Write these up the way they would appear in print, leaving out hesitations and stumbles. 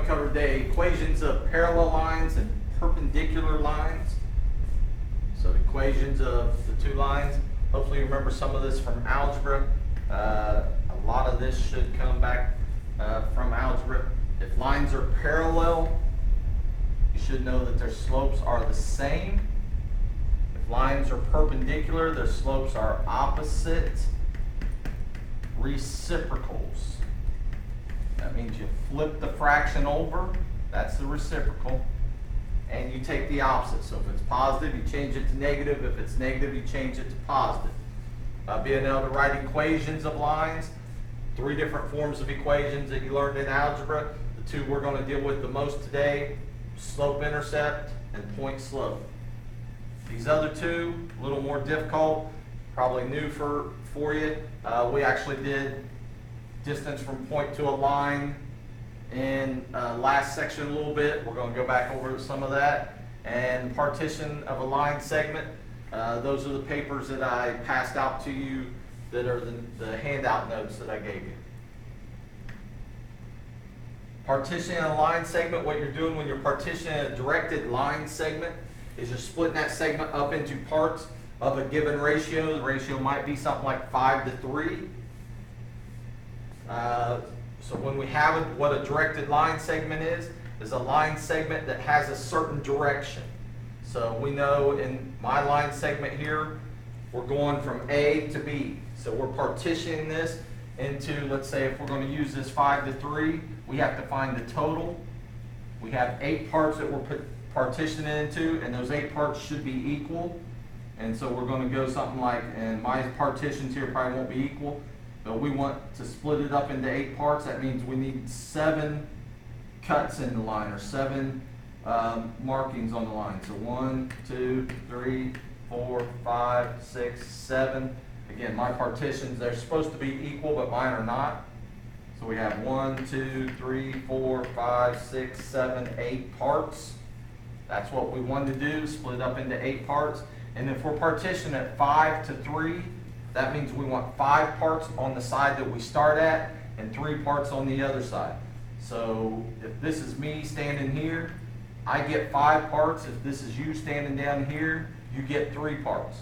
to cover today equations of parallel lines and perpendicular lines. So equations of the two lines. Hopefully you remember some of this from algebra. A lot of this should come back from algebra. If lines are parallel, you should know that their slopes are the same. If lines are perpendicular, their slopes are opposite reciprocals. That means you flip the fraction over, that's the reciprocal, and you take the opposite. So if it's positive, you change it to negative. If it's negative, you change it to positive. Being able to write equations of lines, 3 different forms of equations that you learned in algebra. The 2 we're going to deal with the most today, slope-intercept and point-slope. These other 2, a little more difficult, probably new for you. We actually did distance from point to a line in last section a little bit. We're going to go back over some of that. And partition of a line segment, those are the papers that I passed out to you that are the handout notes that I gave you. Partitioning a line segment, what you're doing when you're partitioning a directed line segment is you're splitting that segment up into parts of a given ratio. The ratio might be something like 5 to 3. So when we have what a directed line segment is a line segment that has a certain direction. So we know in my line segment here, we're going from A to B. So we're partitioning this into, let's say if we're going to use this 5 to 3, we have to find the total. We have 8 parts that we're partitioning into, and those 8 parts should be equal. And so we're going to go something like, and my partitions here probably won't be equal, but we want to split it up into 8 parts. That means we need 7 cuts in the line, or 7 markings on the line. So 1, 2, 3, 4, 5, 6, 7. Again, my partitions, they're supposed to be equal, but mine are not. So we have 1, 2, 3, 4, 5, 6, 7, 8 parts. That's what we wanted to do, split it up into 8 parts. And if we're partitioning at 5 to 3, that means we want 5 parts on the side that we start at and 3 parts on the other side. So if this is me standing here, I get 5 parts. If this is you standing down here, you get 3 parts.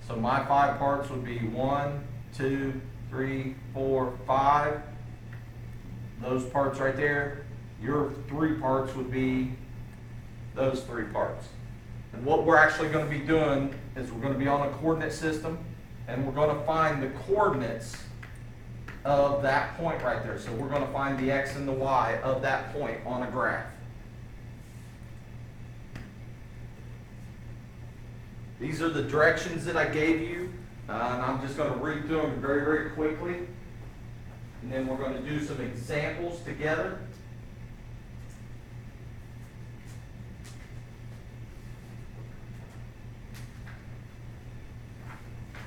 So my 5 parts would be 1, 2, 3, 4, 5. Those parts right there. Your 3 parts would be those 3 parts. And what we're actually going to be doing is we're going to be on a coordinate system, and we're going to find the coordinates of that point right there. So we're going to find the x and the y of that point on a graph. These are the directions that I gave you, and I'm just going to read through them very, very quickly. And then we're going to do some examples together.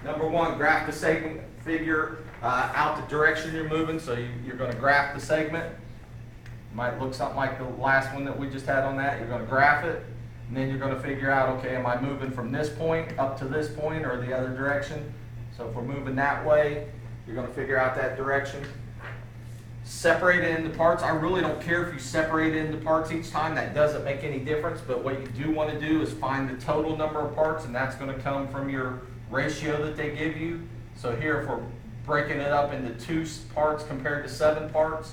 Number 1, graph the segment, figure out the direction you're moving. So you're going to graph the segment. It might look something like the last one that we just had on that. You're going to graph it, and then you're going to figure out, okay, am I moving from this point up to this point or the other direction? So if we're moving that way, you're going to figure out that direction. Separate it into parts. I really don't care if you separate it into parts each time. That doesn't make any difference. But what you do want to do is find the total number of parts, and that's going to come from your ratio that they give you. So here, if we're breaking it up into 2 parts compared to 7 parts,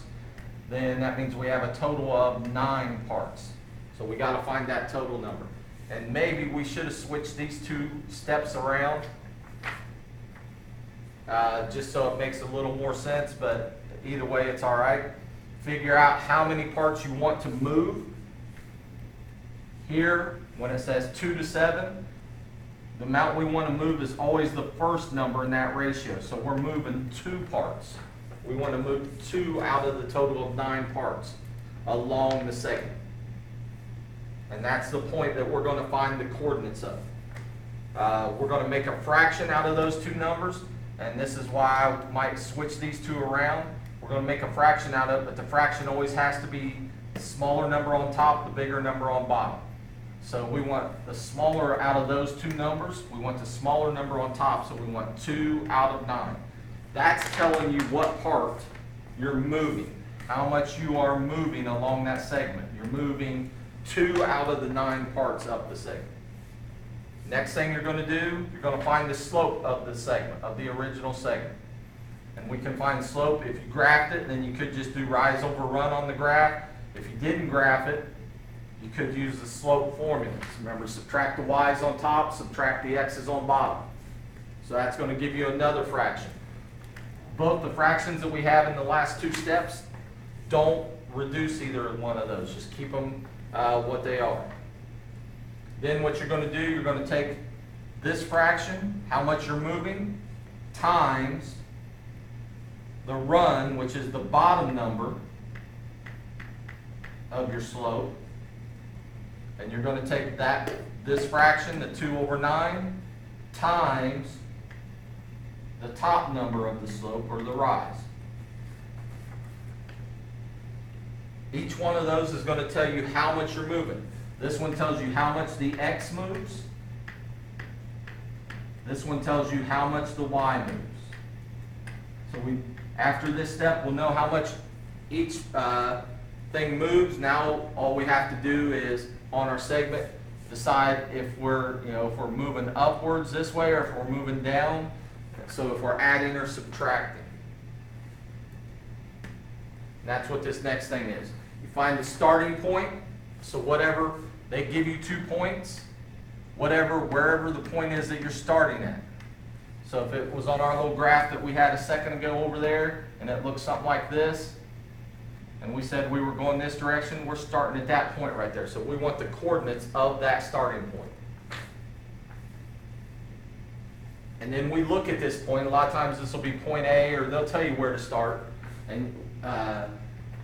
then that means we have a total of 9 parts. So we got to find that total number. And maybe we should have switched these 2 steps around, just so it makes a little more sense, but either way it's all right. Figure out how many parts you want to move. Here, when it says 2 to 7, the amount we want to move is always the first number in that ratio. So we're moving 2 parts. We want to move 2 out of the total of 9 parts along the segment. And that's the point that we're going to find the coordinates of. We're going to make a fraction out of those 2 numbers, and this is why I might switch these 2 around. We're going to make a fraction out of it, but the fraction always has to be the smaller number on top, the bigger number on bottom. So we want the smaller out of those 2 numbers. We want the smaller number on top, so we want 2 out of 9. That's telling you what part you're moving. how much you are moving along that segment. You're moving 2 out of the 9 parts up the segment. Next thing you're going to do, you're going to find the slope of the segment, of the original segment. And we can find slope. If you graphed it, then you could just do rise over run on the graph. If you didn't graph it, you could use the slope formulas. Remember, subtract the y's on top, subtract the x's on bottom. So that's going to give you another fraction. Both the fractions that we have in the last 2 steps don't reduce either one of those. Just keep them what they are. Then what you're going to do, you're going to take this fraction, how much you're moving, times the run, which is the bottom number of your slope. And you're going to take this fraction, the 2 over 9, times the top number of the slope, or the rise. Each one of those is going to tell you how much you're moving. This one tells you how much the x moves. This one tells you how much the y moves. So after this step, we'll know how much each thing moves. Now all we have to do is, on our segment, decide if we're moving upwards this way or if we're moving down. So if we're adding or subtracting. And that's what this next thing is. You find the starting point. So whatever, they give you 2 points, wherever the point is that you're starting at. So if it was on our little graph that we had a second ago over there, and it looks something like this, and we said we were going this direction, we're starting at that point right there. So we want the coordinates of that starting point. And then we look at this point. A lot of times this will be point A, or they'll tell you where to start. And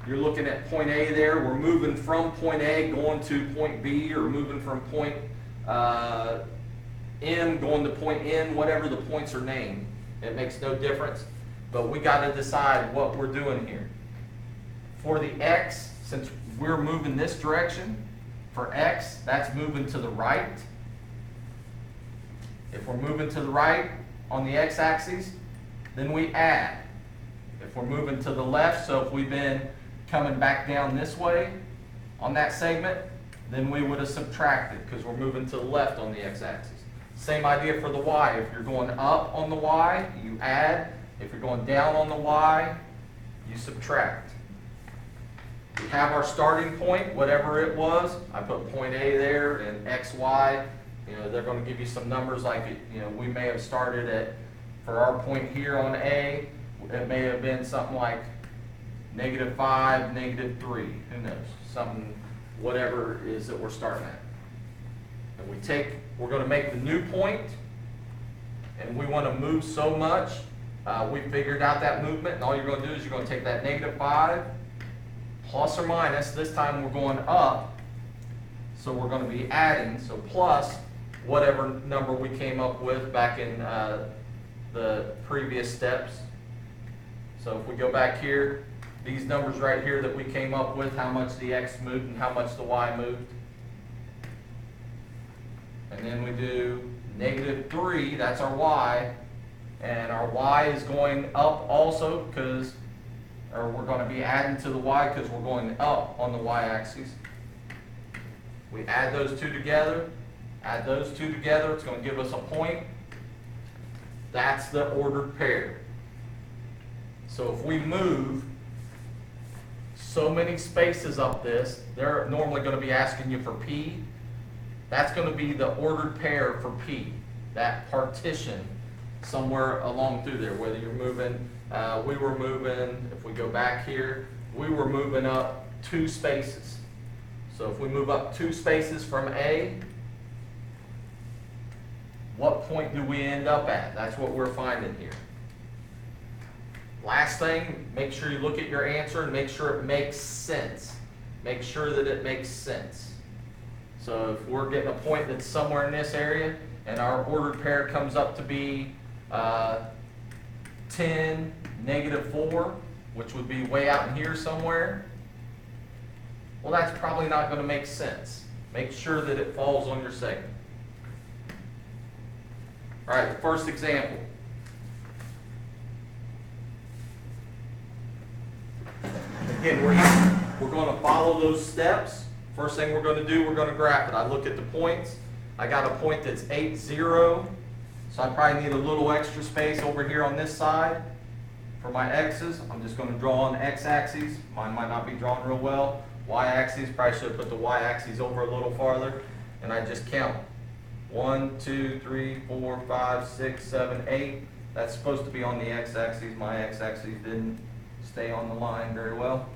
you're looking at point A there. We're moving from point A going to point B, or moving from point M going to point N, whatever the points are named. It makes no difference. But we got to decide what we're doing here. For the X, since we're moving this direction, for X, that's moving to the right. If we're moving to the right on the x-axis, then we add. If we're moving to the left, so if we've been coming back down this way on that segment, then we would have subtracted because we're moving to the left on the x-axis. Same idea for the y. If you're going up on the y, you add. If you're going down on the y, you subtract. We have our starting point, whatever it was. I put point A there, and x, y. They're going to give you some numbers like, we may have started at, for our point here on A, it may have been something like -5, -3, who knows, something, whatever it is that we're starting at. And we're going to make the new point, and we want to move so much, we figured out that movement, and all you're going to do is you're going to take that -5, plus or minus, this time we're going up, so we're going to be adding, so plus whatever number we came up with back in the previous steps. So if we go back here, these numbers right here that we came up with, how much the x moved and how much the y moved. And then we do -3, that's our y, and our y is going up also or we're going to be adding to the y because we're going up on the y-axis. We add those two together. Add those two together, it's going to give us a point. That's the ordered pair. So if we move so many spaces up this, they're normally going to be asking you for P. That's going to be the ordered pair for P, that partition somewhere along through there, whether you're moving, we were moving, if we go back here, we were moving up 2 spaces. So if we move up 2 spaces from A, what point do we end up at? That's what we're finding here. Last thing, make sure you look at your answer and make sure it makes sense. Make sure that it makes sense. So if we're getting a point that's somewhere in this area and our ordered pair comes up to be 10, -4, which would be way out in here somewhere, well, that's probably not going to make sense. Make sure that it falls on your segment. All right, the first example. Again, we're going to follow those steps. First thing we're going to do, we're going to graph it. I look at the points. I got a point that's 8, 0. So I probably need a little extra space over here on this side for my x's. I'm just going to draw on the x-axis. Mine might not be drawn real well. Y-axis, probably should have put the y-axis over a little farther. And I just count. 1, 2, 3, 4, 5, 6, 7, 8. That's supposed to be on the x-axis. My x-axis didn't stay on the line very well.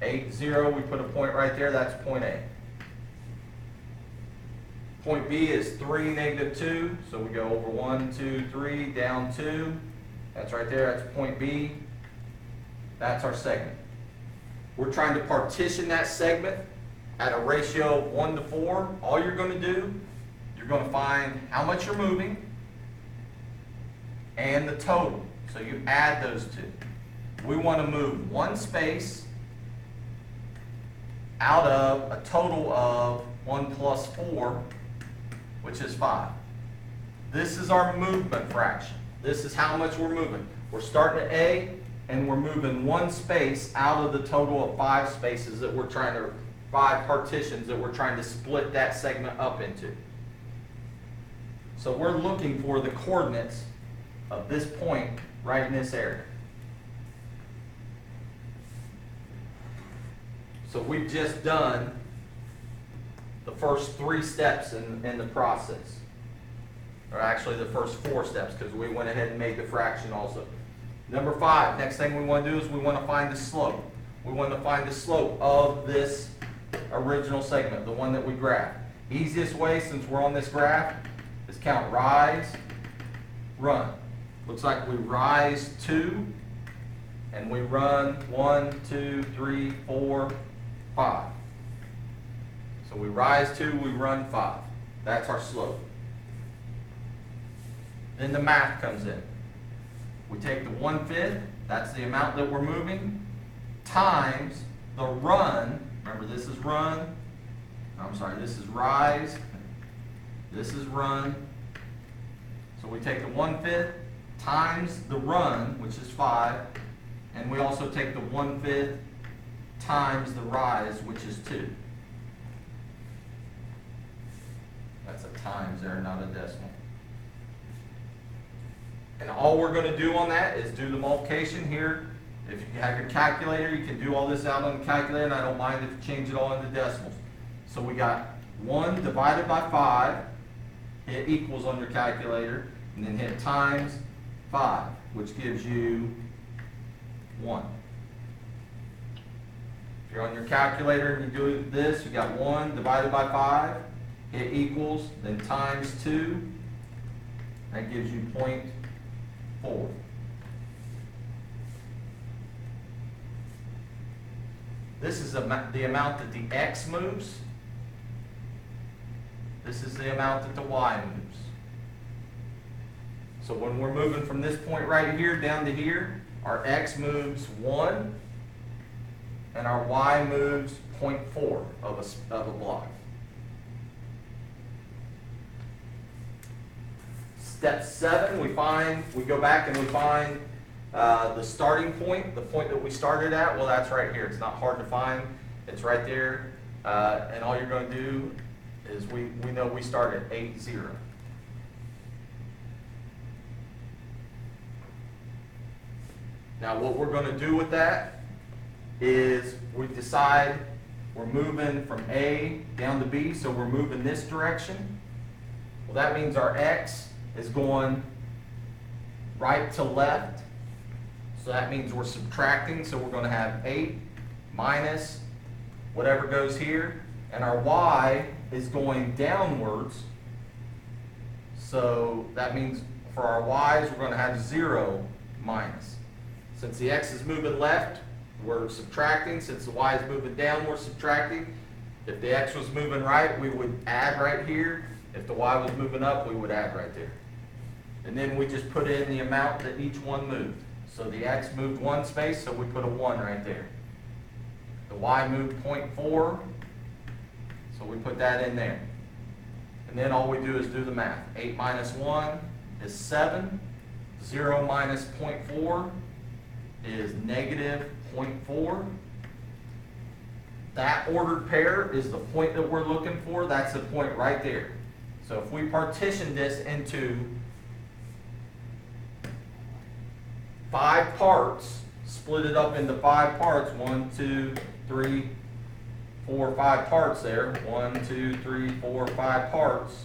8, 0, we put a point right there. That's point A. Point B is 3, negative 2. So we go over 1, 2, 3, down 2. That's right there. That's point B. That's our segment. We're trying to partition that segment at a ratio of 1 to 4. All you're going to do, you're going to find how much you're moving and the total. So you add those two. We want to move one space out of a total of 1 plus 4, which is 5. This is our movement fraction. This is how much we're moving. We're starting at A, and we're moving one space out of the total of 5 spaces that we're trying to, 5 partitions that we're trying to split that segment up into. So we're looking for the coordinates of this point right in this area. So we've just done the first 3 steps in the process. Or actually the first 4 steps, because we went ahead and made the fraction also. Number 5, next thing we want to do is we want to find the slope. We want to find the slope of this original segment, the one that we graphed. Easiest way, since we're on this graph, is count rise, run. Looks like we rise 2, and we run 1, 2, 3, 4, 5. So we rise 2, we run 5. That's our slope. Then the math comes in. We take the 1/5, that's the amount that we're moving, times the run. Remember, this is run. I'm sorry, this is rise. This is run. So we take the 1/5 times the run, which is 5, and we also take the 1/5 times the rise, which is 2. That's a times there, not a decimal. And all we're going to do on that is do the multiplication here. If you have your calculator, you can do all this out on the calculator, and I don't mind if you change it all into decimals. So we got 1 divided by 5, hit equals on your calculator, and then hit times 5, which gives you 1. If you're on your calculator and you do this, you got 1 divided by 5, hit equals, then times 2, that gives you 0.4. This is the amount that the x moves. This is the amount that the y moves. So when we're moving from this point right here down to here, our x moves 1, and our y moves 0.4 of a block. Step 7, we go back and we find the starting point, the point that we started at. Well, that's right here. It's not hard to find. It's right there. And all you're going to do is we know we start at 8, 0. Now what we're going to do with that is we decide we're moving from A down to B, so we're moving this direction. Well, that means our x is going right to left. So that means we're subtracting, so we're going to have 8 minus whatever goes here. And our y is going downwards. So that means for our y's, we're going to have 0 minus. Since the x is moving left, we're subtracting. Since the y is moving down, we're subtracting. If the x was moving right, we would add right here. If the y was moving up, we would add right there. And then we just put in the amount that each one moved. So the x moved 1 space, so we put a 1 right there. The y moved 0.4, so we put that in there. And then all we do is do the math. 8 minus 1 is 7. 0 minus 0.4 is negative 0.4. that ordered pair is the point that we're looking for. That's the point right there. So if we partition this into 5 parts, split it up into 5 parts, 1, 2, 3, 4, 5 parts there, 1, 2, 3, 4, 5 parts,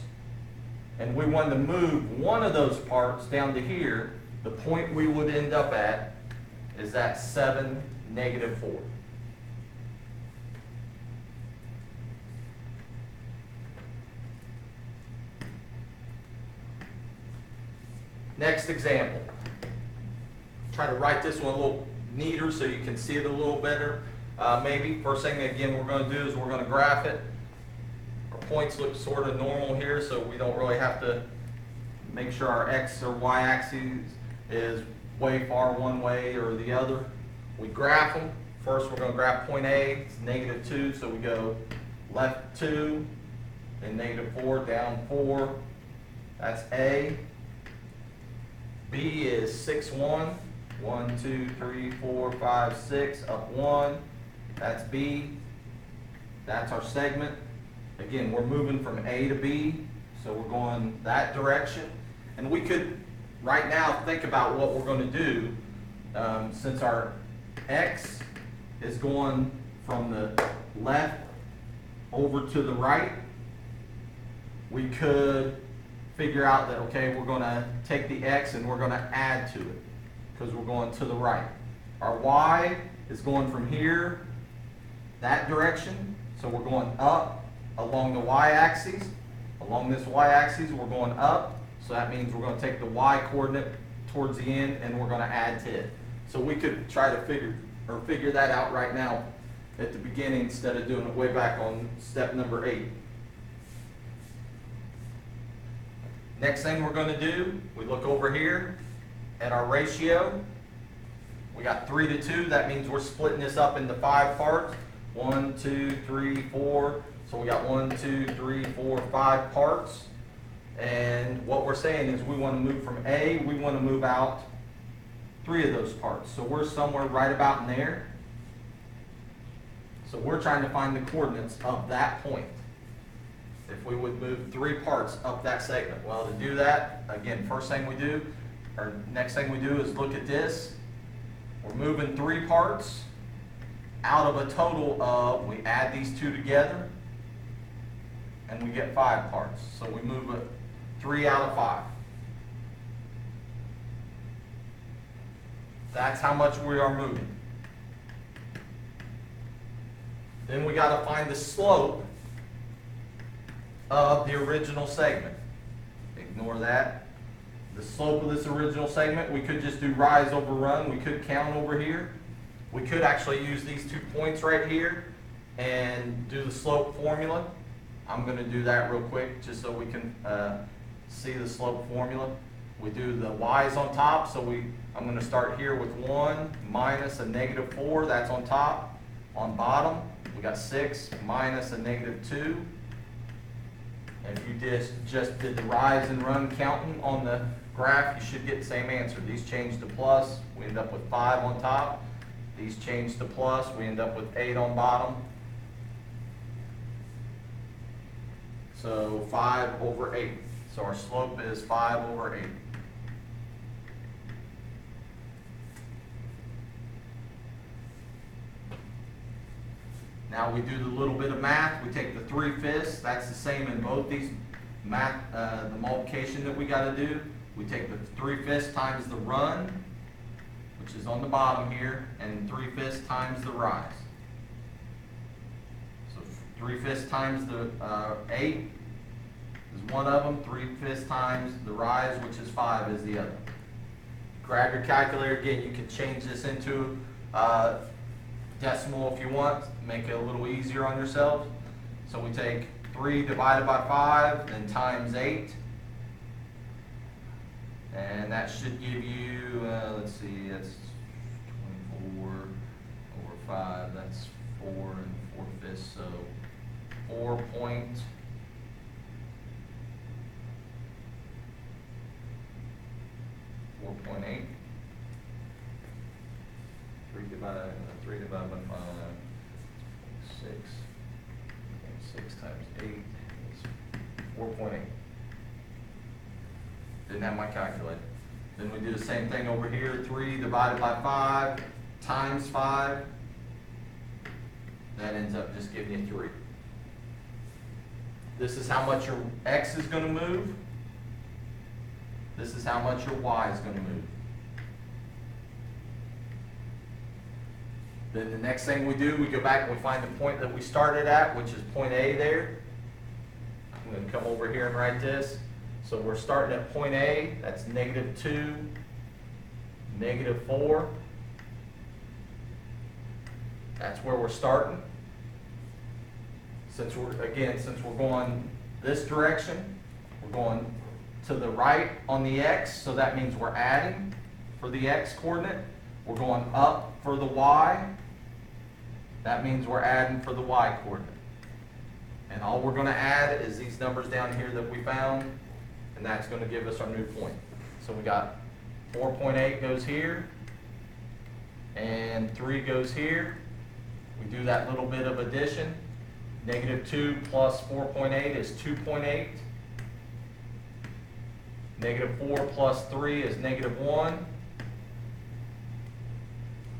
and we wanted to move one of those parts down to here, the point we would end up at is that 7, -4. Next example. Try to write this one a little neater so you can see it a little better. Maybe first thing again we're going to do is we're going to graph it. Our points look sort of normal here, so we don't really have to make sure our x or y axis is way far one way or the other. We graph them. First we're going to graph point A, it's -2, so we go left 2, then -4, down 4. That's A. B is 6, 1. 1, 2, 3, 4, 5, 6, up 1. That's B. That's our segment. Again, we're moving from A to B, so we're going that direction. And we could, right now, think about what we're going to do. Since our X is going from the left over to the right, we could figure out that, okay, we're going to take the X and we're going to add to it because we're going to the right. Our Y is going from here, that direction, so we're going up along the Y-axis. Along this Y-axis, we're going up, so that means we're going to take the Y coordinate towards the end and we're going to add to it. So we could try to figure that out right now at the beginning instead of doing it way back on step number 8. Next thing we're going to do, we look over here at our ratio. We got 3 to 2. That means we're splitting this up into 5 parts. 1, 2, 3, 4. So we got 1, 2, 3, 4, 5 parts. And what we're saying is we want to move from A, we want to move out 3 of those parts. So we're somewhere right about in there. So we're trying to find the coordinates of that point. If we would move 3 parts up that segment. Well, to do that, again, first thing we do, or next thing we do is look at this. We're moving 3 parts out of a total of, we add these 2 together, and we get 5 parts. So we move it 3 out of 5. That's how much we are moving. Then we got to find the slope of the original segment. Ignore that. The slope of this original segment, we could just do rise over run. We could count over here. We could actually use these 2 points right here and do the slope formula. I'm going to do that real quick just so we can see the slope formula. We do the y's on top, so I'm going to start here with 1 minus a -4, that's on top. On bottom, we got 6 minus a -2. If you just did the rise and run counting on the graph, you should get the same answer. These change to plus, we end up with 5 on top. These change to plus, we end up with 8 on bottom. So 5 over 8. So our slope is 5 over 8. Now we do the little bit of math. We take the 3/5. That's the same in both these math, the multiplication that we got to do. We take the 3/5 times the run, which is on the bottom here, and 3/5 times the rise. So 3/5 times the 8 is one of them. 3/5 times the rise, which is 5, is the other. Grab your calculator. Again, you can change this into decimal if you want, make it a little easier on yourselves. So we take 3 divided by 5, then times 8. And that should give you, let's see, that's 24 over 5, that's 4 and 4/5, so 4.8. 3 divided by 5. 6 times 8 is 4.8. Didn't have my calculator. Then we do the same thing over here, 3 divided by 5 times 5. That ends up just giving you 3. This is how much your x is going to move. This is how much your y is going to move. Then the next thing we do, we go back and we find the point that we started at, which is point A there. I'm going to come over here and write this. So we're starting at point A, that's -2, -4. That's where we're starting. Since we're going this direction, we're going to the right on the x, so that means we're adding for the x coordinate. We're going up for the y. That means we're adding for the y coordinate. And all we're going to add is these numbers down here that we found, and that's going to give us our new point. So we got 4.8 goes here, and 3 goes here. We do that little bit of addition. -2 plus 4.8 is 2.8. -4 plus 3 is -1.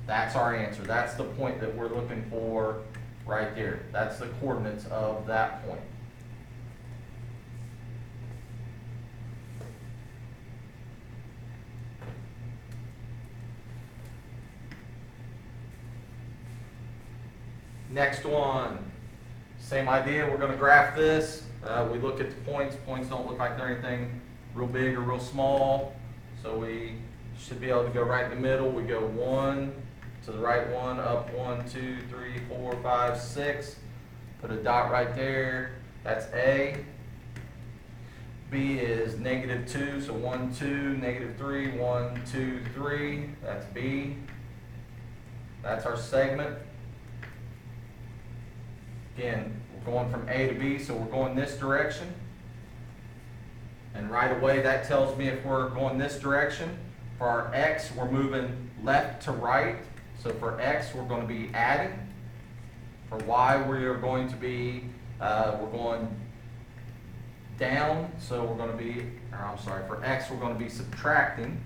That's our answer. That's the point that we're looking for right there. That's the coordinates of that point. Next one. Same idea. We're going to graph this. We look at the points. Points don't look like they're anything real big or real small. So we should be able to go right in the middle. We go 1 to the right 1, up 1, 2, 3, 4, 5, 6. Put a dot right there. That's A. B is -2, so 1, 2, -3, 1, 2, 3. That's B. That's our segment. Again, we're going from A to B, so we're going this direction. And right away, that tells me if we're going this direction. For our X, we're moving left to right. So for X, we're going to be adding. For Y, we are going to be, we're going down. So we're going to be, for X, we're going to be subtracting.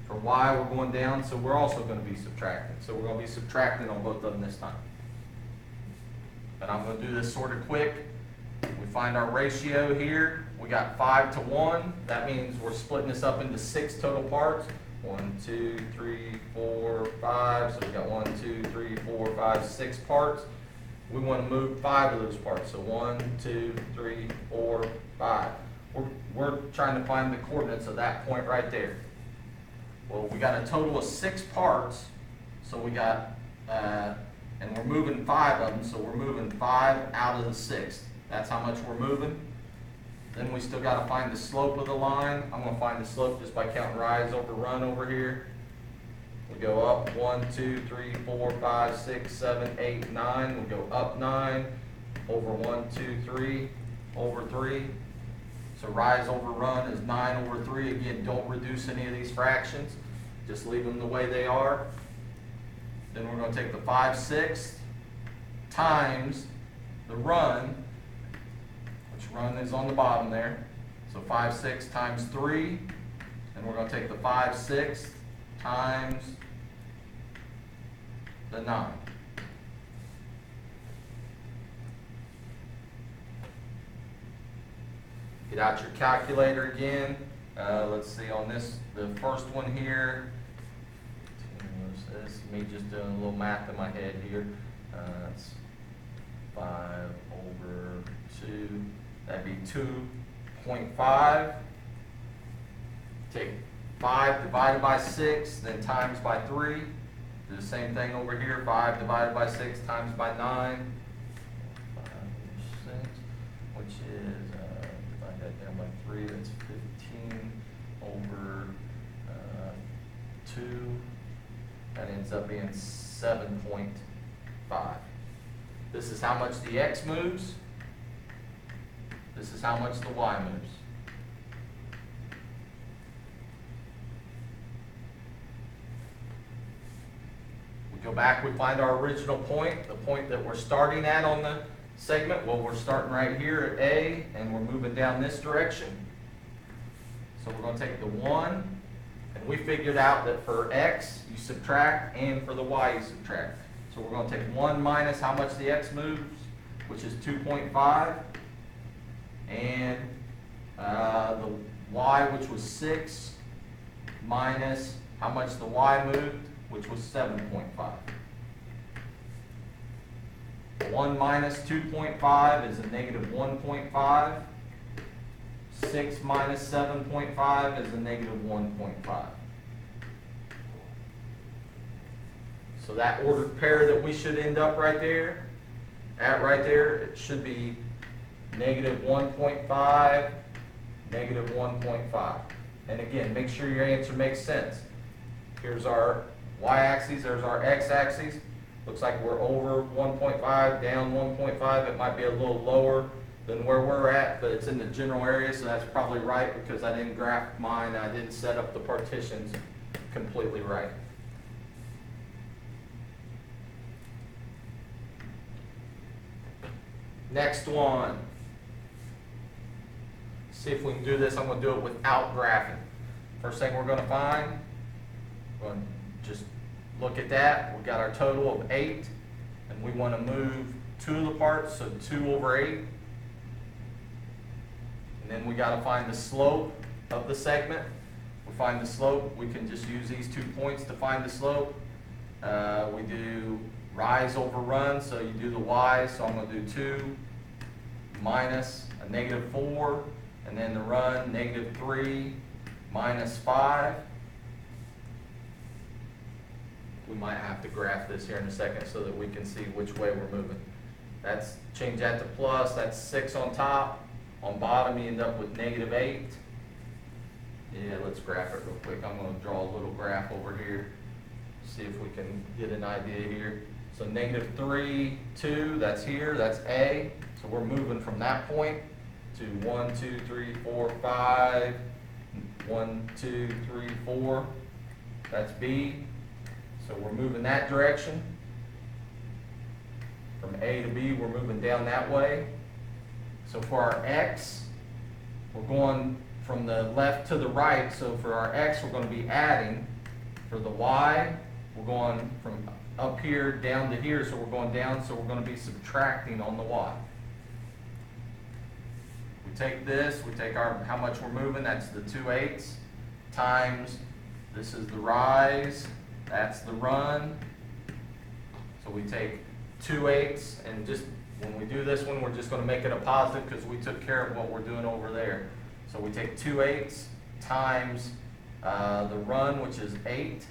For Y, we're going down, so we're also going to be subtracting. So we're going to be subtracting on both of them this time. But I'm going to do this sort of quick. We find our ratio here. We got 5 to 1. That means we're splitting this up into 6 total parts. 1, 2, 3, 4, 5. So we got 1, 2, 3, 4, 5, 6 parts. We want to move 5 of those parts. So 1, 2, 3, 4, 5. We're trying to find the coordinates of that point right there. Well, we got a total of 6 parts. So we got, and we're moving 5 of them. So we're moving 5 out of the 6. That's how much we're moving. Then we still got to find the slope of the line. I'm going to find the slope just by counting rise over run over here. We go up 1, 2, 3, 4, 5, 6, 7, 8, 9. We go up 9 over 1, 2, 3 over 3. So rise over run is 9 over 3. Again, don't reduce any of these fractions. Just leave them the way they are. Then we're going to take the 5/6 times the run, which run is on the bottom there. So 5/6 times 3, and we're going to take the 5/6 times the 9. Get out your calculator again. Let's see on this, the first one here. This is me just doing a little math in my head here. It's 5 over 2. That'd be 2.5. Take 5 divided by 6, then times by 3. Do the same thing over here. 5 divided by 6 times by 9. 5 over 6, which is, divide that down by 3, that's 15 over 2. That ends up being 7.5. This is how much the X moves. This is how much the Y moves. We go back, we find our original point, the point that we're starting at on the segment. Well, we're starting right here at A, and we're moving down this direction. So we're going to take the 1, and we figured out that for X, you subtract, and for the Y, you subtract. So we're going to take 1 minus how much the X moves, which is 2.5, and the Y, which was 6, minus how much the Y moved, which was 7.5. 1 minus 2.5 is a negative 1.5. 6 minus 7.5 is a negative 1.5. So that ordered pair that we should end up right there, it should be negative 1.5, negative 1.5. And again, make sure your answer makes sense. Here's our y-axis, there's our x-axis. Looks like we're over 1.5, down 1.5. It might be a little lower than where we're at, but it's in the general area, so that's probably right because I didn't graph mine. I didn't set up the partitions completely right. Next one. See if we can do this. I'm going to do it without graphing. First thing we're going to find, we're going to just look at that. We've got our total of 8, and we want to move 2 of the parts, so 2 over 8. And then we got to find the slope of the segment. We find the slope. We can just use these 2 points to find the slope. We do rise over run, so you do the y, so I'm going to do 2 minus a negative 4, and then the run, negative 3 minus 5. We might have to graph this here in a second so that we can see which way we're moving. That's, change that to plus, that's 6 on top. On bottom you end up with negative 8. Yeah, let's graph it real quick. I'm going to draw a little graph over here. See if we can get an idea here. So negative 3, 2, that's here, that's A. So we're moving from that point to 1, 2, 3, 4, 5. 1, 2, 3, 4. That's B. So we're moving that direction. From A to B, we're moving down that way. So for our X, we're going from the left to the right. So for our X, we're going to be adding. For the Y, we're going from up here down to here. So we're going down, so we're going to be subtracting on the Y. We take this, we take our how much we're moving, that's the 2/8, times, this is the rise, that's the run. So we take 2/8, and just when we do this one, we're just going to make it a positive because we took care of what we're doing over there. So we take 2/8 times the run, which is 8,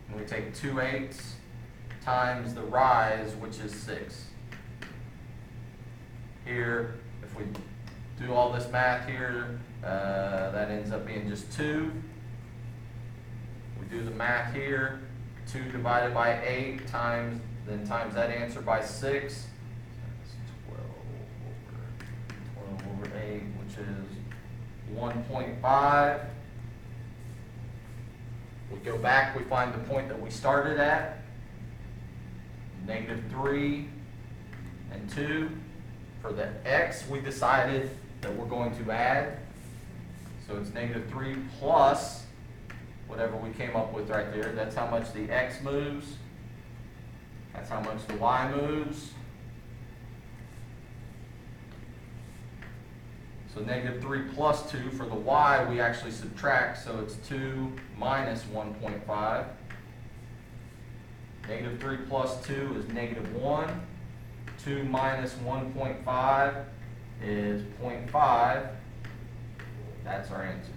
and we take 2/8 times the rise, which is 6. Here, if we do all this math here, that ends up being just 2. We do the math here, 2 divided by 8 times, then times that answer by 6. That's 12 over 8, which is 1.5. We go back, we find the point that we started at, negative 3 and 2. For the X, we decided that we're going to add. So it's negative 3 plus whatever we came up with right there. That's how much the X moves. That's how much the Y moves. So negative 3 plus 2. For the Y, we actually subtract, so it's 2 minus 1.5. Negative 3 plus 2 is negative 1. 2 minus 1.5 is 0.5. That's our answer.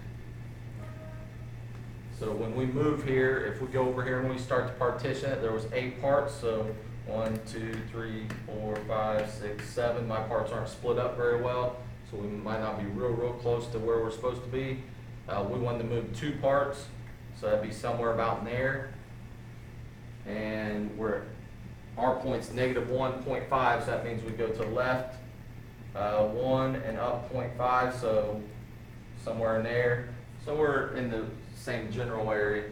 So when we move here, if we go over here and we start to partition it, there was 8 parts. So 1, 2, 3, 4, 5, 6, 7. My parts aren't split up very well, so we might not be real close to where we're supposed to be. We wanted to move 2 parts, so that'd be somewhere about in there. And our point's negative 1.5, so that means we go to the left 1 and up 0.5, so somewhere in there. So we're in the same general area.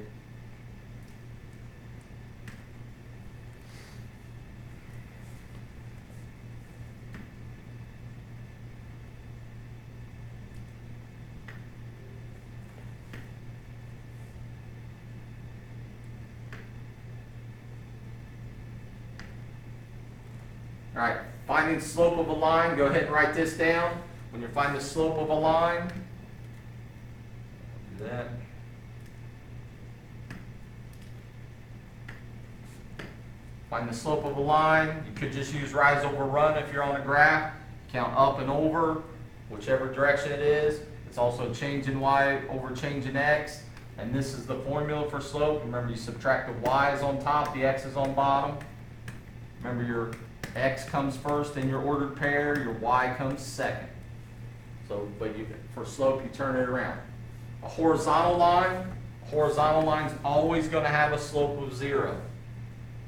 All right, finding slope of a line, go ahead and write this down. When you find the slope of a line, do that. Find the slope of a line. You could just use rise over run if you're on a graph. Count up and over, whichever direction it is. It's also change in y over change in x. And this is the formula for slope. Remember, you subtract the y's on top, the x's on bottom. Remember, your x comes first in your ordered pair, your y comes second. So, but for slope, you turn it around. A horizontal line's always going to have a slope of 0.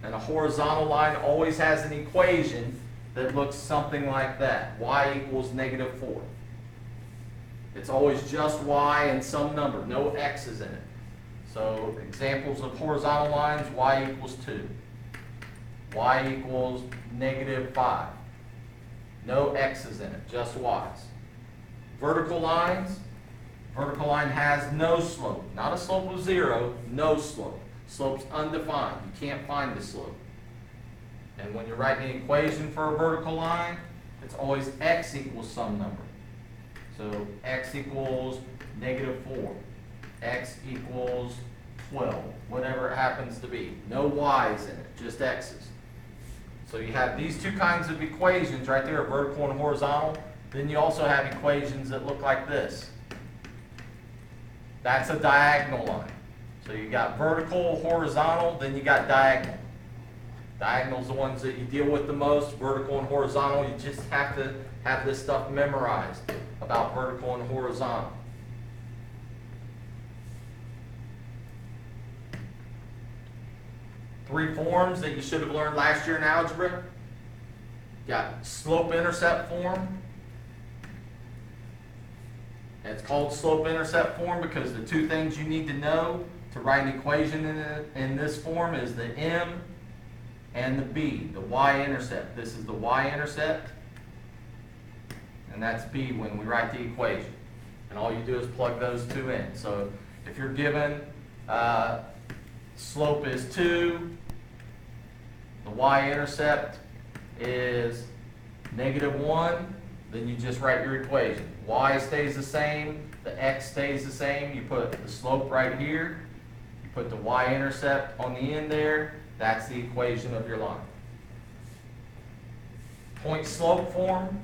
And a horizontal line always has an equation that looks something like that. Y equals -4. It's always just y and some number, no x's in it. So examples of horizontal lines, y equals 2. Y equals -5. No x's in it, just y's. Vertical line has no slope. Not a slope of 0, no slope. Slope's undefined. You can't find the slope. And when you're writing the equation for a vertical line, it's always x equals some number. So x equals -4. X equals 12. Whatever it happens to be. No y's in it, just x's. So you have these two kinds of equations right there, vertical and horizontal. Then you also have equations that look like this. That's a diagonal line. So you got vertical, horizontal, then you got diagonal. Diagonal's the ones that you deal with the most. Vertical and horizontal, you just have to have this stuff memorized about vertical and horizontal. Three forms that you should have learned last year in algebra. You got slope-intercept form. And it's called slope-intercept form because the two things you need to know to write an equation in this form is the m and the b, the y-intercept. This is the y-intercept, and that's b when we write the equation. And all you do is plug those two in. So if you're given slope is 2, the y-intercept is -1, then you just write your equation. Y stays the same, the x stays the same. You put the slope right here, you put the y-intercept on the end there. That's the equation of your line. Point slope form.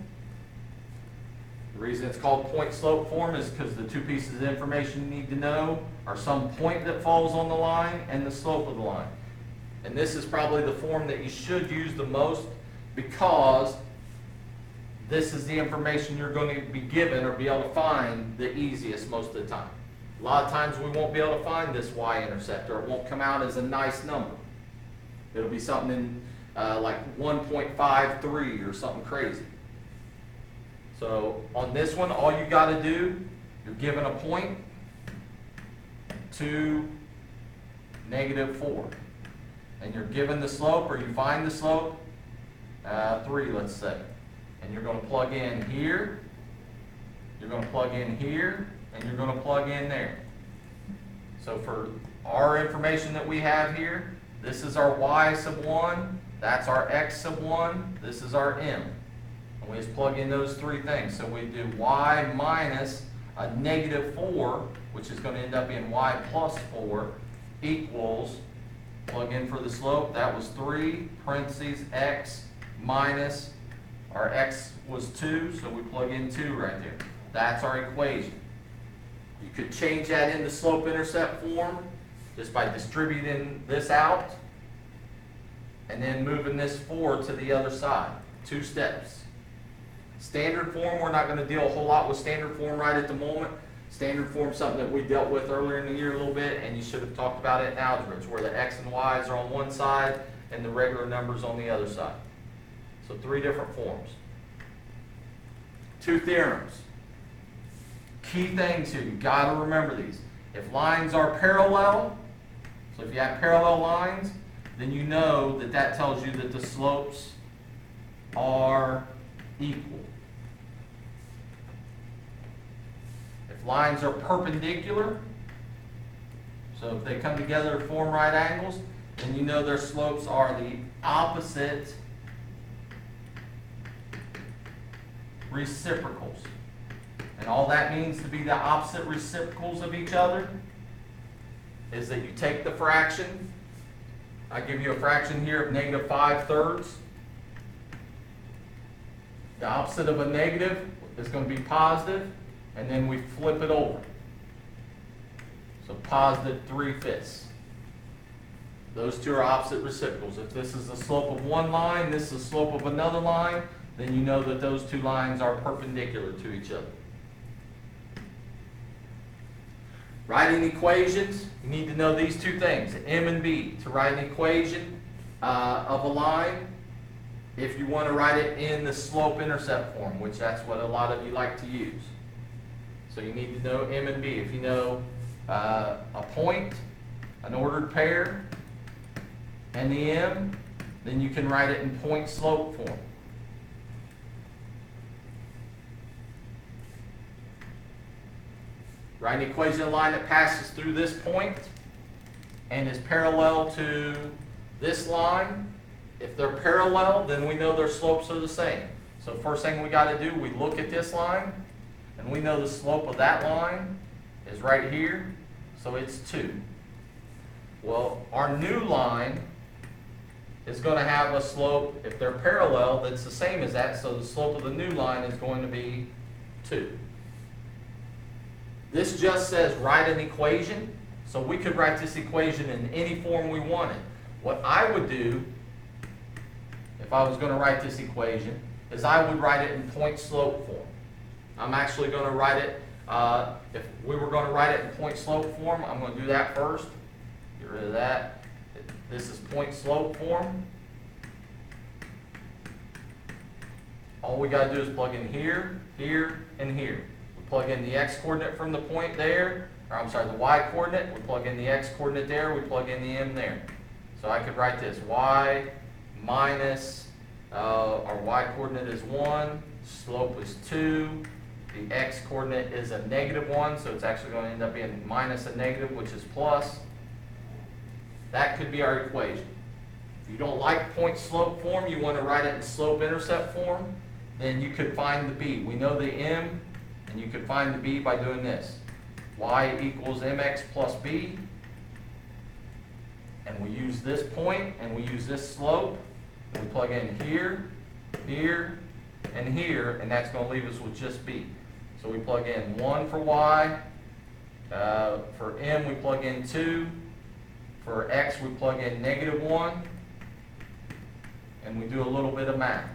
The reason it's called point slope form is because the two pieces of information you need to know are some point that falls on the line and the slope of the line. And this is probably the form that you should use the most because this is the information you're going to be given or be able to find the easiest most of the time. A lot of times we won't be able to find this y-intercept, or it won't come out as a nice number. It'll be something in like 1.53 or something crazy. So on this one, all you got to do, you're given a point, 2, -4. And you're given the slope, or you find the slope, 3, let's say. And you're going to plug in here, you're going to plug in here, and you're going to plug in there. So for our information that we have here, this is our y1, that's our x1, this is our m. And we just plug in those three things. So we do y minus a -4, which is going to end up being y plus 4, equals, plug in for the slope, that was 3, parentheses, x minus, our x was 2, so we plug in 2 right there. That's our equation. You could change that into slope-intercept form just by distributing this out and then moving this forward to the other side. 2 steps. Standard form, we're not going to deal a whole lot with standard form right at the moment. Standard form is something that we dealt with earlier in the year a little bit, and you should have talked about it in algebra. It's where the x and y's are on one side and the regular numbers on the other side. So 3 different forms. 2 theorems. Key things here, you've got to remember these. If lines are parallel, so if you have parallel lines, then you know that that tells you that the slopes are equal. If lines are perpendicular, so if they come together to form right angles, then you know their slopes are the opposite reciprocals. And all that means to be the opposite reciprocals of each other is that you take the fraction. I give you a fraction here of -5/3. The opposite of a negative is going to be positive, and then we flip it over. So +3/5. Those two are opposite reciprocals. If this is the slope of one line, this is the slope of another line, then you know that those two lines are perpendicular to each other. Writing equations, you need to know these two things, M and B. To write an equation of a line, if you want to write it in the slope-intercept form, which that's what a lot of you like to use. So you need to know M and B. If you know a point, an ordered pair, and the M, then you can write it in point-slope form. Write an equation of a line that passes through this point and is parallel to this line. If they're parallel, then we know their slopes are the same. So first thing we got to do, we look at this line, and we know the slope of that line is right here, so it's 2. Well, our new line is going to have a slope, if they're parallel, that's the same as that, so the slope of the new line is going to be 2. This just says write an equation, so we could write this equation in any form we wanted. What I would do, if I was going to write this equation, is I would write it in point-slope form. I'm actually going to write it, if we were going to write it in point-slope form, I'm going to do that first. Get rid of that. This is point-slope form. All we got to do is plug in here, here, and here. We plug in the x-coordinate from the point there, or I'm sorry, the y-coordinate. We plug in the x-coordinate there. We plug in the m there. So I could write this y minus, our y-coordinate is 1, slope is 2, the x-coordinate is a -1, so it's actually going to end up being minus a negative, which is plus. That could be our equation. If you don't like point-slope form, you want to write it in slope-intercept form, then you could find the b. We know the m, and you could find the b by doing this. Y equals mx plus b, and we use this point, and we use this slope, and we plug in here, here, and here, and that's going to leave us with just b. So we plug in 1 for y, for m we plug in 2, for x we plug in -1, and we do a little bit of math.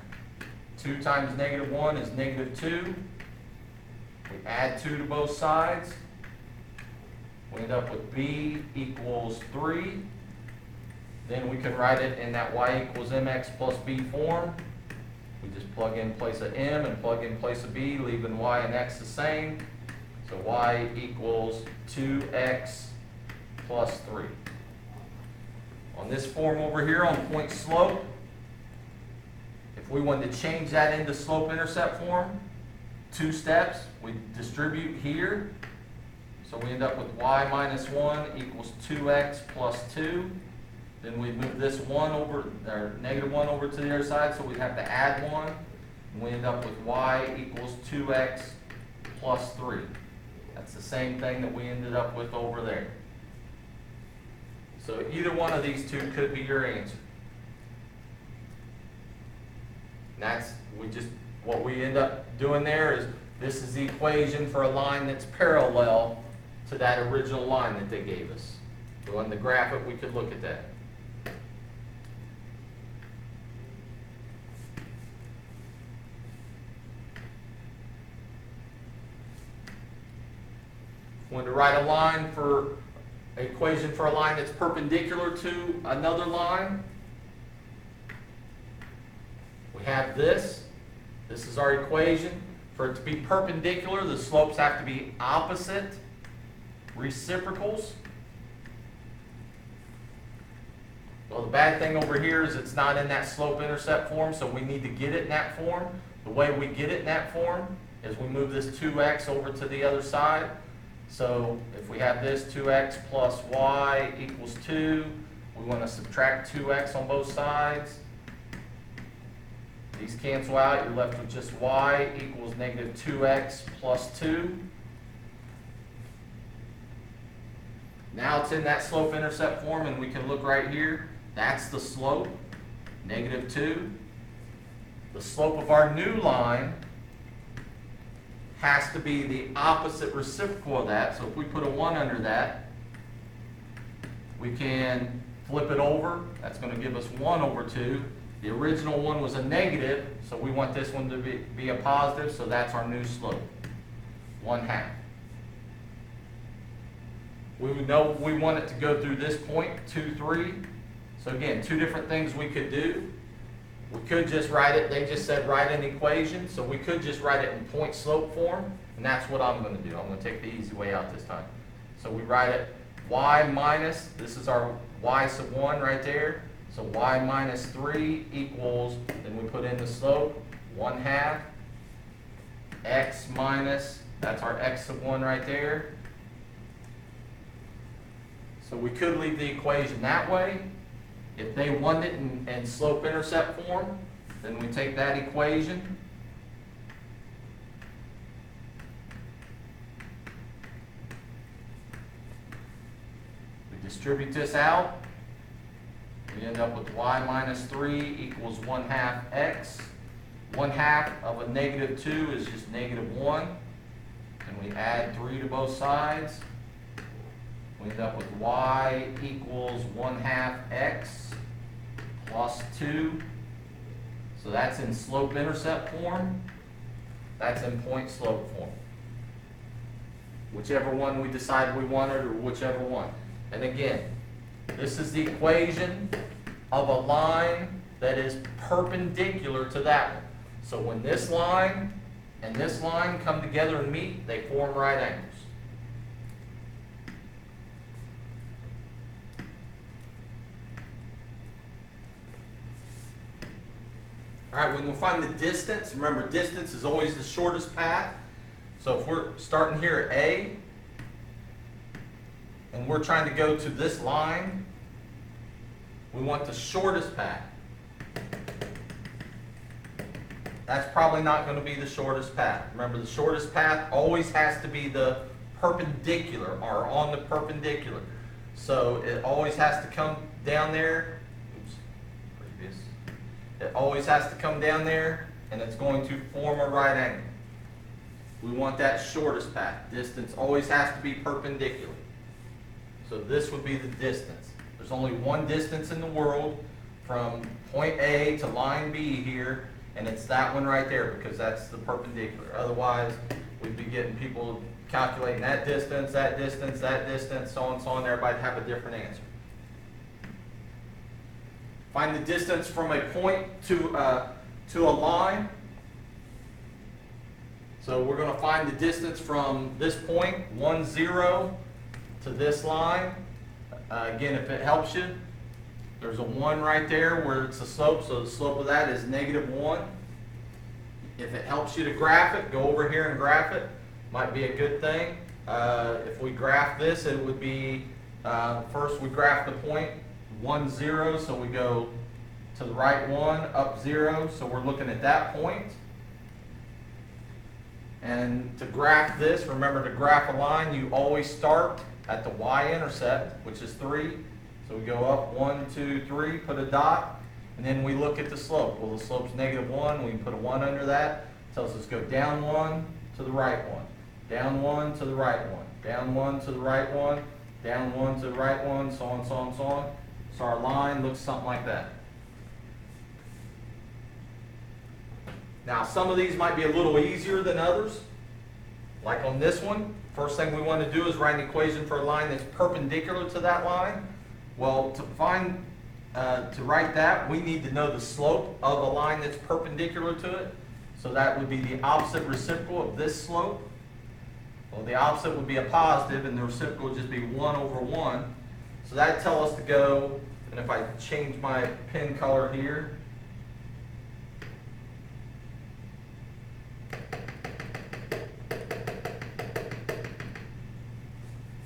2 times -1 is -2. We add 2 to both sides. We end up with b equals 3. Then we can write it in that y equals mx plus b form. We just plug in place of m and plug in place of b, leaving y and x the same. So y equals 2x plus 3. On this form over here on point slope, if we wanted to change that into slope-intercept form, 2 steps. We distribute here. So we end up with y minus 1 equals 2x plus 2. Then we move this 1 over, or -1 over to the other side, so we have to add 1. And we end up with y equals 2x plus 3. That's the same thing that we ended up with over there. So either one of these two could be your answer. And that's, what we end up doing there is, this is the equation for a line that's parallel to that original line that they gave us. So on the graph it, we could look at that. When to write a line for equation for a line that's perpendicular to another line, we have this. This is our equation. For it to be perpendicular, the slopes have to be opposite reciprocals. Well, the bad thing over here is it's not in that slope-intercept form, so we need to get it in that form. The way we get it in that form is we move this 2x over to the other side. So if we have this 2x plus y equals 2, we want to subtract 2x on both sides. These cancel out, you're left with just y equals negative 2x plus 2. Now it's in that slope-intercept form, and we can look right here. That's the slope, negative 2. The slope of our new line has to be the opposite reciprocal of that. So if we put a 1 under that, we can flip it over. That's going to give us 1 over 2. The original one was a negative, so we want this one to be a positive, so that's our new slope, 1/2. We would know we want it to go through this point, 2, 3. So again, two different things we could do. We could just write it, they just said write an equation, so we could just write it in point slope form, and that's what I'm going to do. I'm going to take the easy way out this time. So we write it y minus, this is our y sub 1 right there, so y minus 3 equals, then we put in the slope, 1/2, x minus, that's our x sub 1 right there. So we could leave the equation that way. If they want it in slope-intercept form, then we take that equation, we distribute this out, we end up with y minus 3 equals 1/2 x. 1/2 of a negative 2 is just negative 1, and we add 3 to both sides. We end up with y equals 1/2 x plus 2. So that's in slope-intercept form. That's in point-slope form. Whichever one we decide we wanted, or whichever one. And again, this is the equation of a line that is perpendicular to that one. So when this line and this line come together and meet, they form right angles. All right, when we find the distance, remember distance is always the shortest path. So if we're starting here at A, and we're trying to go to this line, we want the shortest path. That's probably not going to be the shortest path. Remember, the shortest path always has to be the perpendicular, or on the perpendicular. So it always has to come down there. It always has to come down there, and it's going to form a right angle. We want that shortest path. Distance always has to be perpendicular. So this would be the distance. There's only one distance in the world from point A to line B here, and it's that one right there, because that's the perpendicular. Otherwise, we'd be getting people calculating that distance, that distance, that distance, so on and so on. Everybody'd have a different answer. Find the distance from a point to a line. So we're going to find the distance from this point, 1, 0, to this line. Again, if it helps you, there's a 1 right there where it's a slope, so the slope of that is negative 1. If it helps you to graph it, go over here and graph it. Might be a good thing. If we graph this, it would be, first we graph the point, 1, 0, so we go to the right 1, up 0, so we're looking at that point. And to graph this, remember to graph a line, you always start at the y-intercept, which is 3. So we go up 1, 2, 3, put a dot, and then we look at the slope. Well, the slope's negative 1, we can put a 1 under that. It tells us go down 1 to the right 1, down 1 to the right 1, down 1 to the right 1, down 1 to the right 1, so on, so on, so on. So our line looks something like that. Now, some of these might be a little easier than others. Like on this one, first thing we want to do is write an equation for a line that's perpendicular to that line. Well, to write that, we need to know the slope of a line that's perpendicular to it. So that would be the opposite reciprocal of this slope. Well, the opposite would be a positive, and the reciprocal would just be 1 over 1. So that'd tell us to go, and if I change my pen color here,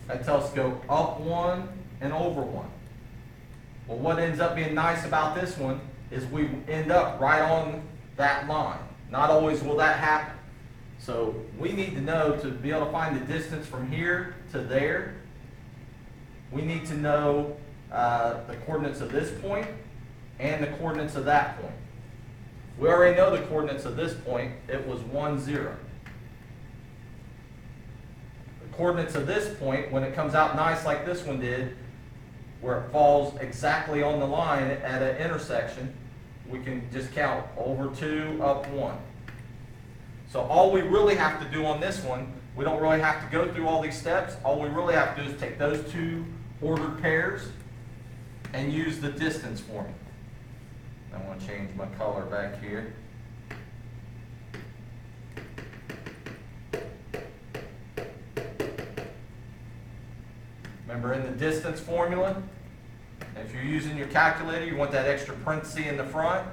that tells us to go up 1 and over 1. Well, what ends up being nice about this one is we end up right on that line. Not always will that happen. So we need to know, to be able to find the distance from here to there, we need to know the coordinates of this point and the coordinates of that point. We already know the coordinates of this point. It was 1, 0. The coordinates of this point, when it comes out nice like this one did, where it falls exactly on the line at an intersection, we can just count over 2, up 1. So all we really have to do on this one, we don't really have to go through all these steps. All we really have to do is take those two ordered pairs and use the distance formula. I want to change my color back here. Remember, in the distance formula, if you're using your calculator, you want that extra parenthesis in the front.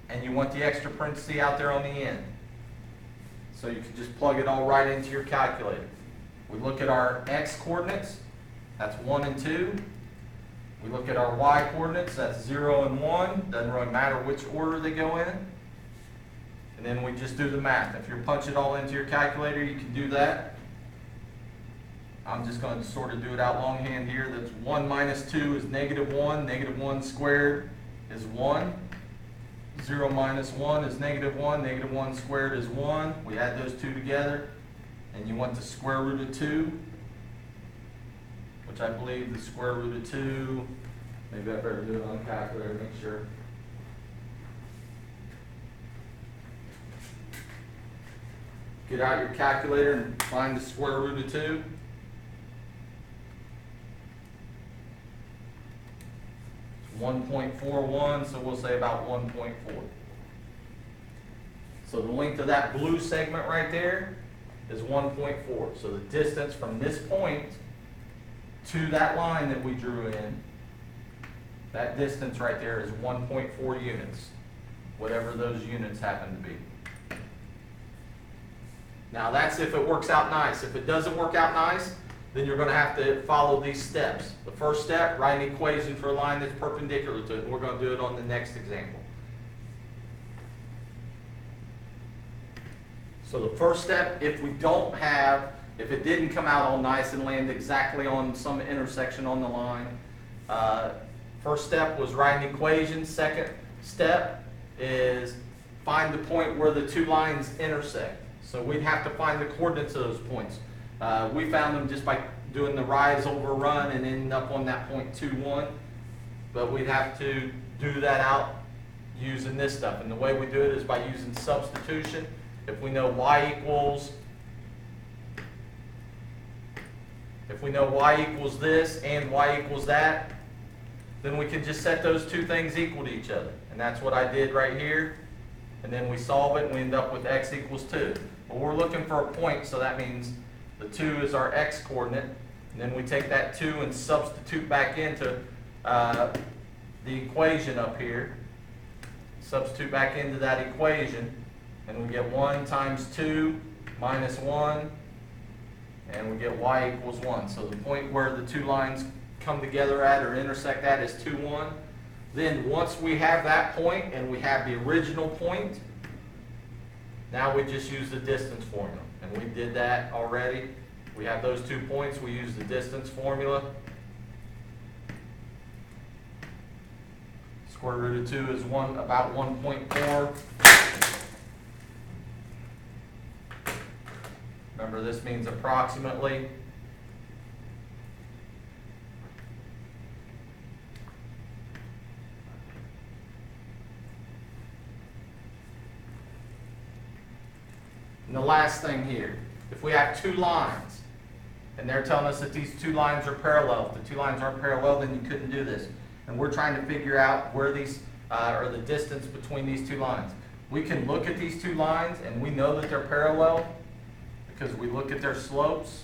And you want the extra parenthesis out there on the end. So you can just plug it all right into your calculator. We look at our x coordinates, that's 1 and 2. We look at our y coordinates, that's 0 and 1. Doesn't really matter which order they go in. And then we just do the math. If you punch it all into your calculator, you can do that. I'm just going to sort of do it out longhand here. That's 1 minus 2 is -1. -1 squared is 1. 0 minus 1 is -1. -1 squared is 1. We add those two together. And you want the square root of 2, which I believe the square root of 2, maybe I better do it on the calculator to make sure. Get out your calculator and find the square root of 2. It's 1.41, so we'll say about 1.4. So the length of that blue segment right there is 1.4. So the distance from this point to that line that we drew in, that distance right there is 1.4 units, whatever those units happen to be. Now that's if it works out nice. If it doesn't work out nice, then you're going to have to follow these steps. The first step, write an equation for a line that's perpendicular to it. We're going to do it on the next example. So the first step, if it didn't come out all nice and land exactly on some intersection on the line, first step was write an equation. Second step is find the point where the two lines intersect. So we'd have to find the coordinates of those points. We found them just by doing the rise over run and ending up on that point 2, 1. But we'd have to do that out using this stuff. And the way we do it is by using substitution. If we know y equals this and y equals that, then we can just set those two things equal to each other. And that's what I did right here. And then we solve it and we end up with x equals 2. But we're looking for a point, so that means the 2 is our x coordinate. And then we take that 2 and substitute back into the equation up here. Substitute back into that equation. And we get 1 times 2 minus 1. And we get y equals 1. So the point where the two lines come together at or intersect at is 2, 1. Then once we have that point and we have the original point, now we just use the distance formula. And we did that already. We have those 2 points. We use the distance formula. Square root of 2 is about 1.4. Remember, this means approximately. And the last thing here, if we have two lines, and they're telling us that these two lines are parallel, if the two lines aren't parallel, then you couldn't do this. And we're trying to figure out where these, or the distance between these two lines. We can look at these two lines, and we know that they're parallel, because we look at their slopes,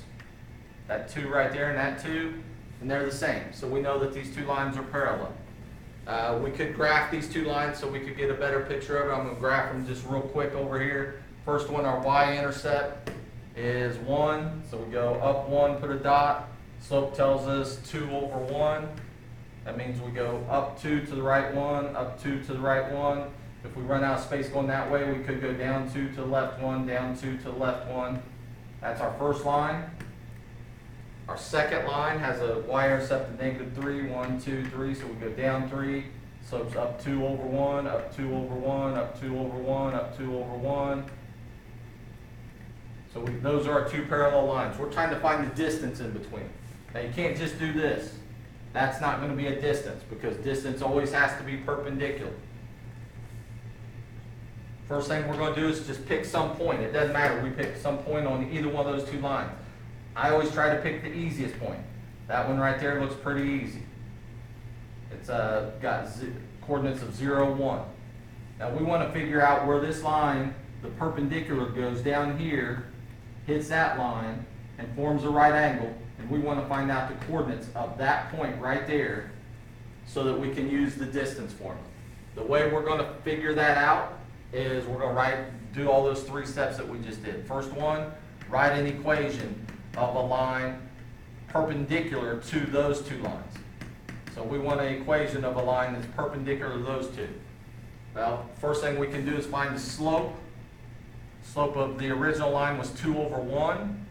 that 2 right there and that 2, and they're the same. So we know that these two lines are parallel. We could graph these two lines so we could get a better picture of it. I'm going to graph them just real quick over here. First one, our y-intercept is 1, so we go up 1, put a dot. Slope tells us 2 over 1. That means we go up 2 to the right 1, up 2 to the right 1. If we run out of space going that way, we could go down 2 to the left 1, down 2 to the left 1. That's our first line. Our second line has a y-intercept of -3, 1, 2, 3, so we go down 3, slopes up 2 over 1, up 2 over 1, up 2 over 1, up 2 over 1. So those are our two parallel lines. We're trying to find the distance in between. Now you can't just do this. That's not going to be a distance because distance always has to be perpendicular. First thing we're going to do is just pick some point. It doesn't matter. We pick some point on either one of those two lines. I always try to pick the easiest point. That one right there looks pretty easy. It's got coordinates of 0, 1. Now we want to figure out where this line, the perpendicular, goes down here, hits that line, and forms a right angle. And we want to find out the coordinates of that point right there so that we can use the distance formula. The way we're going to figure that out is we're going to do all those 3 steps that we just did. First one, write an equation of a line perpendicular to those two lines. So we want an equation of a line that's perpendicular to those two. Well, first thing we can do is find the slope. Slope of the original line was 2 over 1.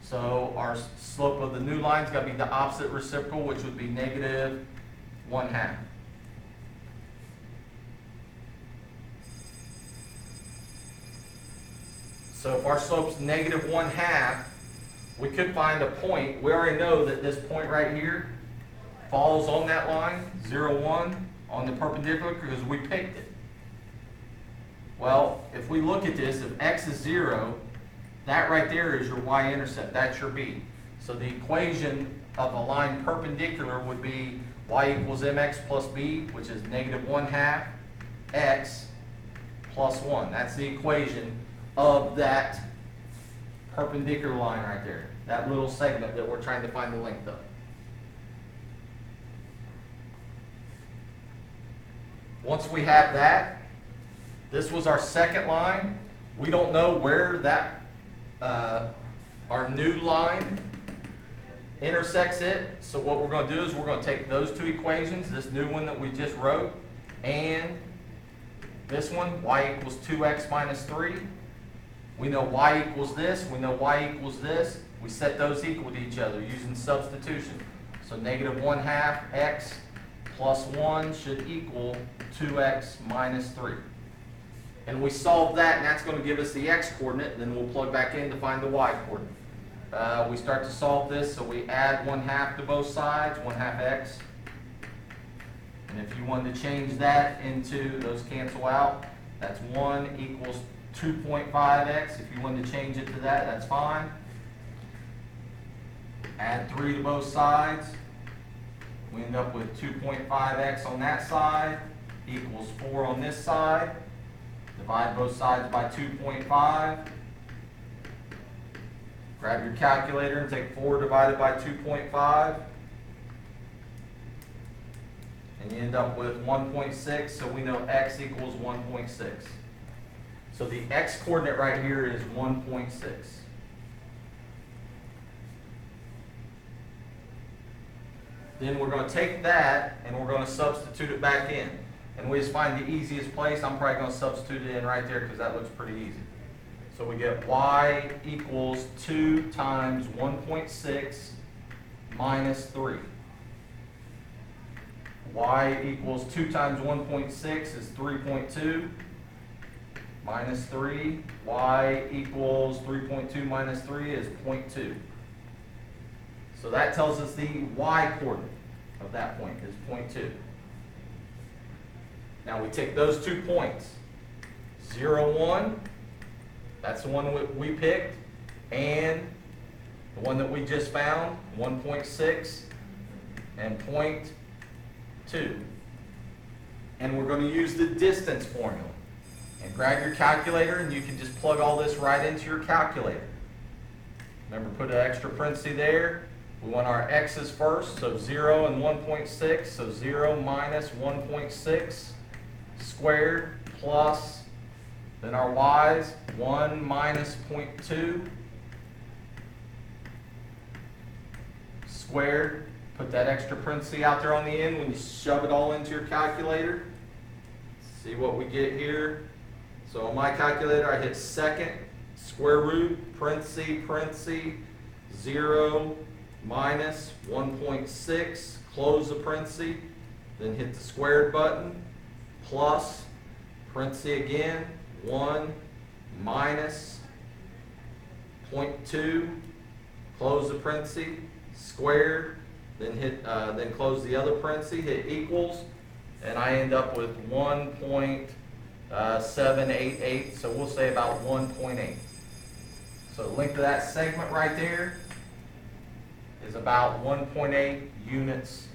So our slope of the new line's got to be the opposite reciprocal, which would be -1/2. So if our slope's -1/2, we could find a point. We already know that this point right here falls on that line, 0, 1, on the perpendicular because we picked it. Well, if we look at this, if x is 0, that right there is your y-intercept. That's your b. So the equation of a line perpendicular would be y equals mx plus b, which is -1/2 x plus 1. That's the equation of that perpendicular line right there. That little segment that we're trying to find the length of. Once we have that, this was our second line. We don't know where that our new line intersects it. So what we're going to do is we're going to take those two equations, this new one that we just wrote, and this one, y equals 2x minus 3. We know y equals this. We know y equals this. We set those equal to each other using substitution. So -1/2 x plus 1 should equal 2x minus 3. And we solve that, and that's going to give us the x coordinate. Then we'll plug back in to find the y coordinate. We start to solve this, so we add 1/2 to both sides, 1/2 x. And if you wanted to change that into, those cancel out, that's 1 equals 2.5x. If you wanted to change it to that, that's fine. Add 3 to both sides. We end up with 2.5x on that side equals 4 on this side. Divide both sides by 2.5. Grab your calculator and take 4 divided by 2.5. And you end up with 1.6, so we know x equals 1.6. So the x coordinate right here is 1.6. Then we're going to take that and we're going to substitute it back in. And we just find the easiest place. I'm probably going to substitute it in right there because that looks pretty easy. So we get y equals 2 times 1.6 minus 3. Y equals 2 times 1.6 is 3.2 minus 3. Y equals 3.2 minus 3 is 0.2. So that tells us the y coordinate of that point is 0.2. Now we take those 2 points, 0, 1, that's the one we picked, and the one that we just found, 1.6 and 0.2. And we're going to use the distance formula. And grab your calculator and you can just plug all this right into your calculator. Remember, put an extra parenthesis there. We want our x's first, so 0 and 1.6, so 0 minus 1.6 squared plus, then our y's, 1 minus 0.2 squared Put that extra parenthesis out there on the end when you shove it all into your calculator. See what we get here. So on my calculator, I hit second, square root, parenthesis, 0 minus 1.6, close the parenthesis, then hit the squared button, plus, parenthesis again, 1 minus 0.2, close the parenthesis, squared, then then close the other parenthesis, hit equals, and I end up with 1.788, so we'll say about 1.8. So the length of that segment right there is about 1.8 units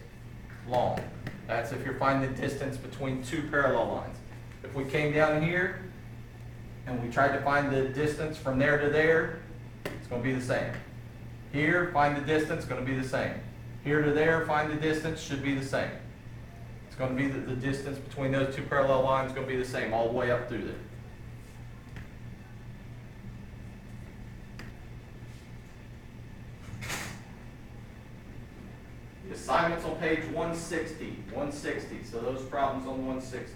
long. That's if you're finding the distance between two parallel lines. If we came down here and we tried to find the distance from there to there, it's going to be the same. Here, find the distance, going to be the same. Here to there, find the distance, should be the same. It's going to be the distance between those two parallel lines is going to be the same all the way up through there. The assignment's on page 160, so those problems on 160.